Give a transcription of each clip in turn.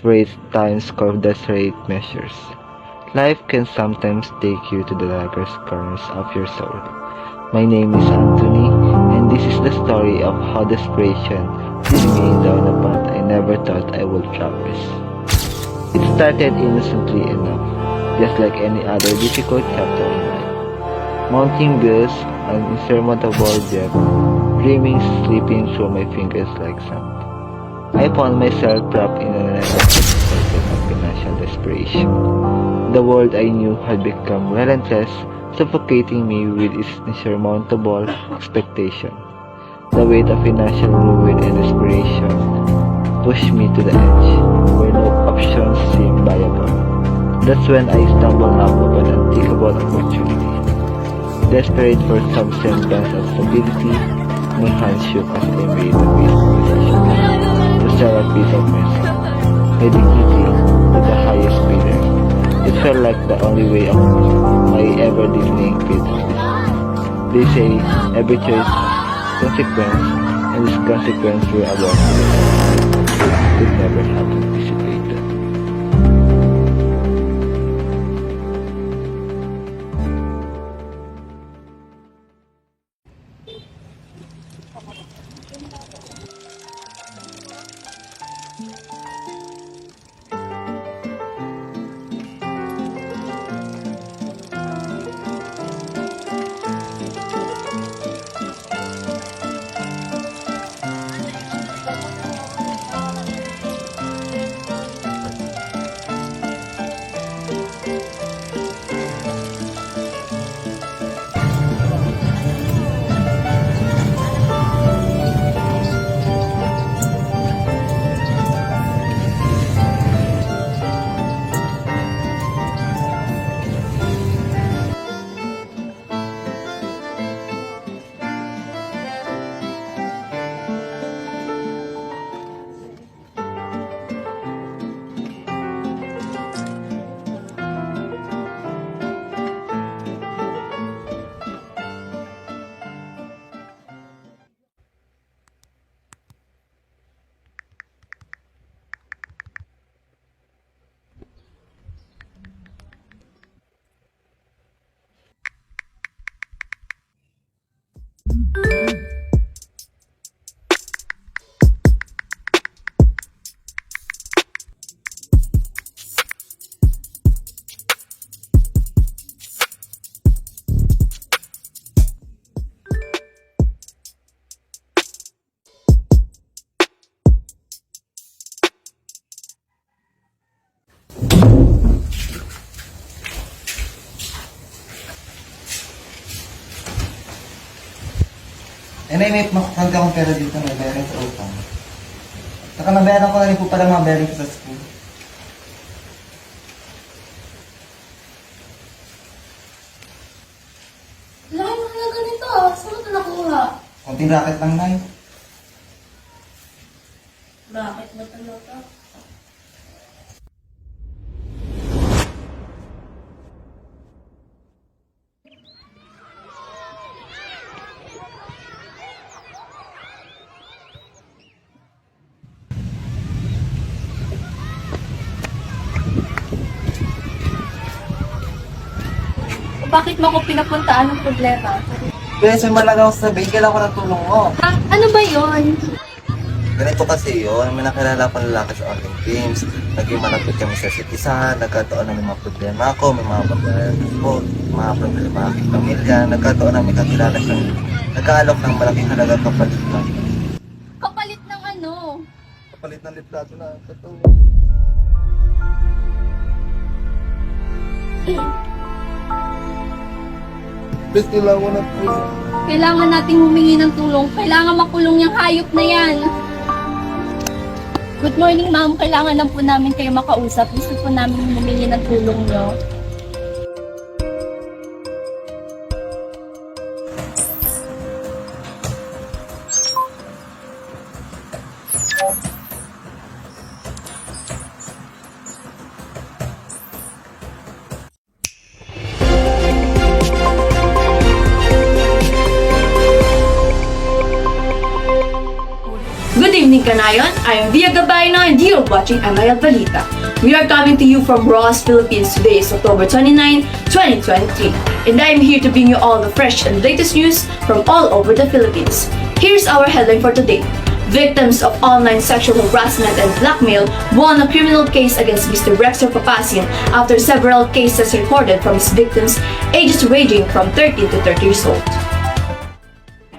desperate times call desperate measures. Life can sometimes take you to the darkest corners of your soul. My name is Anthony, and this is the story of how desperation led me down a path I never thought I would traverse. It started innocently enough, just like any other difficult chapter in life. Mounting bills, an insurmountable debt, dreaming slipping through my fingers like sand. I found myself trapped in an endless cycle of financial desperation. The world I knew had become relentless, suffocating me with its insurmountable expectation. The weight of financial ruin and desperation pushed me to the edge, where no options seemed viable. That's when I stumbled upon an unthinkable opportunity. Desperate for some semblance of stability, my hands shook as I made a basic decision to sell a piece of myself, my dignity, to the highest bidder. It felt like the only way out of my ever-deepening pit of despair. They say every choice has consequence, and this consequence we're about to decide could never have anticipated. May makakanta akong pera dito, may bearing sa utang. Saka nabayaran ko na rin po pala mga bearing ko sa school. Laki mo na ganito ah. Saan mo ito nakuha? Konting racket lang na yun. Bakit ba talaga? Bakit mo ako pinapuntaan ng problema? Pero may malaga ako sabihin, kailangan ko ng tulong mo. Ah, ano ba yon? Ganito kasi yun, may nakilala akong lalaki sa online games. Naging malapit kami sa isa, nagkataon na may mga problema ako, may mga problema ko, mga problema aking pamilya. Nagkataon na may kakilala siyang nagkaalok ng malaking halaga kapalit lang. Kapalit ng ano? Kapalit ng litrato na ito. Best kailangan ko ng tulong. Kailangan nating humingi ng tulong. Kailangan makulong yung hayop na yan. Good morning, ma'am. Kailangan lang po namin kayo makausap. Gusto po namin humingi ng tulong nyo. Good evening, Kanayon. I am Via Gabayno and you are watching MIL Balita. We are coming to you from Ross, Philippines. Today is October 29, 2023. And I am here to bring you all the fresh and latest news from all over the Philippines. Here's our headline for today. Victims of online sexual harassment and blackmail won a criminal case against Mr. Rexor Papacian after several cases recorded from his victims, ages ranging from 13 to 30 years old.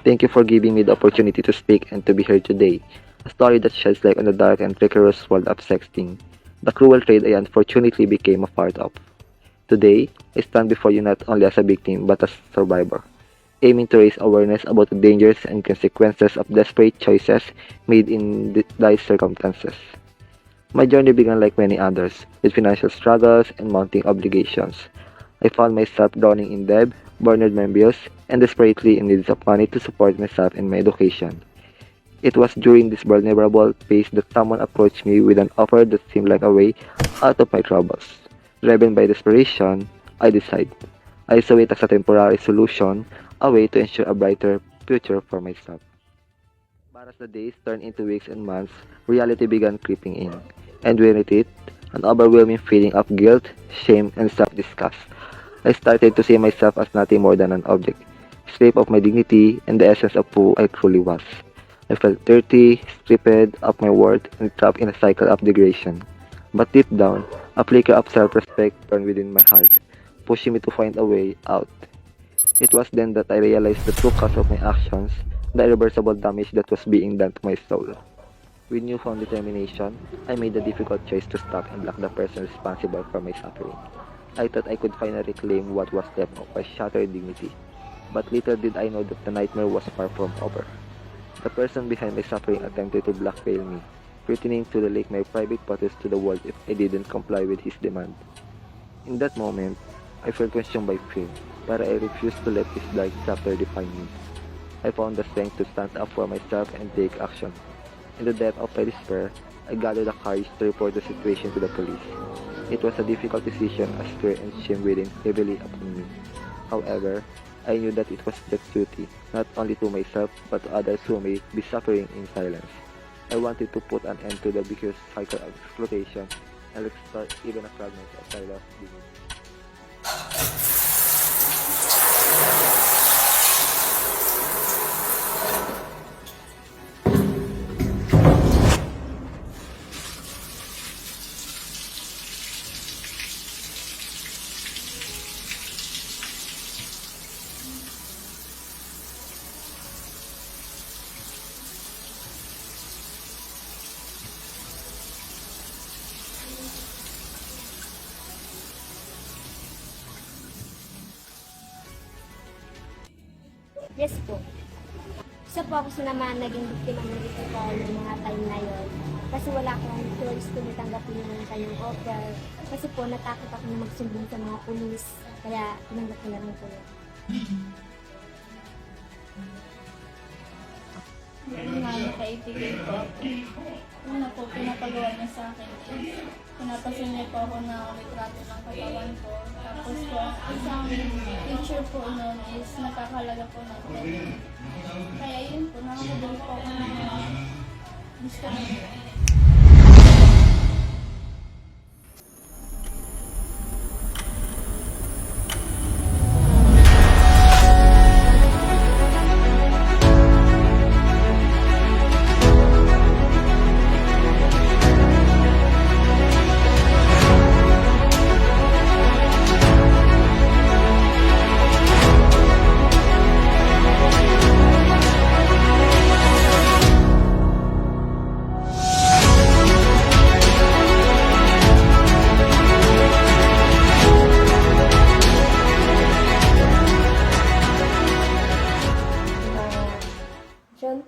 Thank you for giving me the opportunity to speak and to be here today. A story that sheds light on the dark and treacherous world of sexting, the cruel trade I unfortunately became a part of. Today, I stand before you not only as a victim but as a survivor, aiming to raise awareness about the dangers and consequences of desperate choices made in dire circumstances. My journey began like many others, with financial struggles and mounting obligations. I found myself drowning in debt, burdened my bills, and desperately in need of money to support myself and my education. It was during this vulnerable phase that someone approached me with an offer that seemed like a way out of my troubles. Driven by desperation, I decided. I saw it as a temporary solution, a way to ensure a brighter future for myself. But as the days turned into weeks and months, reality began creeping in, and with it, an overwhelming feeling of guilt, shame, and self-disgust. I started to see myself as nothing more than an object, slave of my dignity and the essence of who I truly was. I felt dirty, stripped of my worth, and trapped in a cycle of degradation. But deep down, a flicker of self-respect burned within my heart, pushing me to find a way out. It was then that I realized the true cause of my actions, the irreversible damage that was being done to my soul. With newfound determination, I made the difficult choice to stop and block the person responsible for my suffering. I thought I could finally reclaim what was left of my shattered dignity, but little did I know that the nightmare was far from over. The person behind my suffering attempted to blackmail me, threatening to relate my private photos to the world if I didn't comply with his demand. In that moment, I felt consumed by fear, but I refused to let this dark chapter define me. I found the strength to stand up for myself and take action. In the depth of my despair, I gathered the courage to report the situation to the police. It was a difficult decision as fear and shame weighed heavily upon me. However, I knew that it was the duty, not only to myself, but to others who may be suffering in silence. I wanted to put an end to the vicious cycle of exploitation and restore even a fragment of my lost dignity. Yes po. Isa po ako sa naman naging biktima ng ito ng mga time na yun. Kasi wala akong choice kung tanggapin ng kanyang offer. Kasi po natakot ako na magsumbong sa mga pulis. Kaya tinanggap ko na rin po yun. Yung nga kaibigan ko, una po pinapagawa niya sa akin is pinapasin niya po ako ng litrato ng katawan ko. Tapos po, isang picture po nun is nakakalaga po ng 10. Kaya yun po, nakakabili po ako ng discretion. John?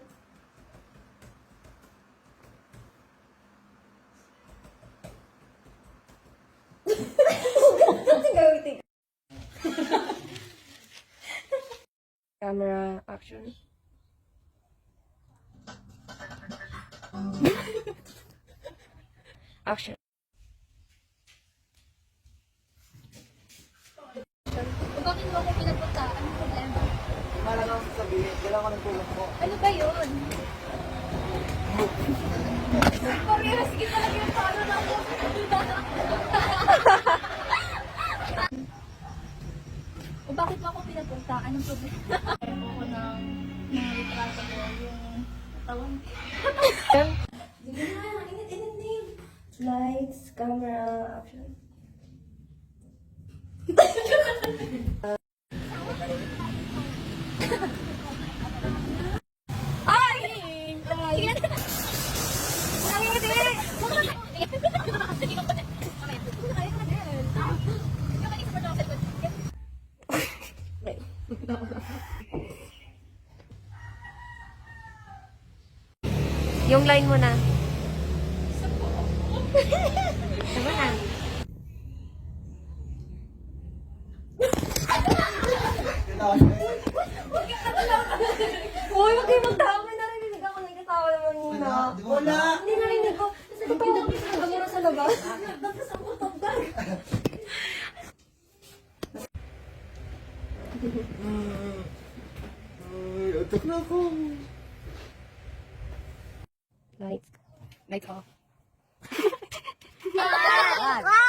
Camera action. Action. Bakit mo ako pinapunta? Anong problema? Mahalagang sasabihin, kailangan ng tulong ko. Ano ba yun? Parehas kita talaga yung palo na ako. O bakit mo ako pinapunta? Anong problema? Ayaw ko ng mga litrato ko, yung katawan ko. Sige na, init din. Lights, camera, action. Yung line mo na. Diba na? Uy, wag kayo magtawa. May narinig ako. Nagkatawa naman muna. Wala. Hindi narinig ko. Kasi totoo ako sa gamura sa labas. Tapos ako tagdag. Ay, atak na ako. Lights. Lights off. Ah!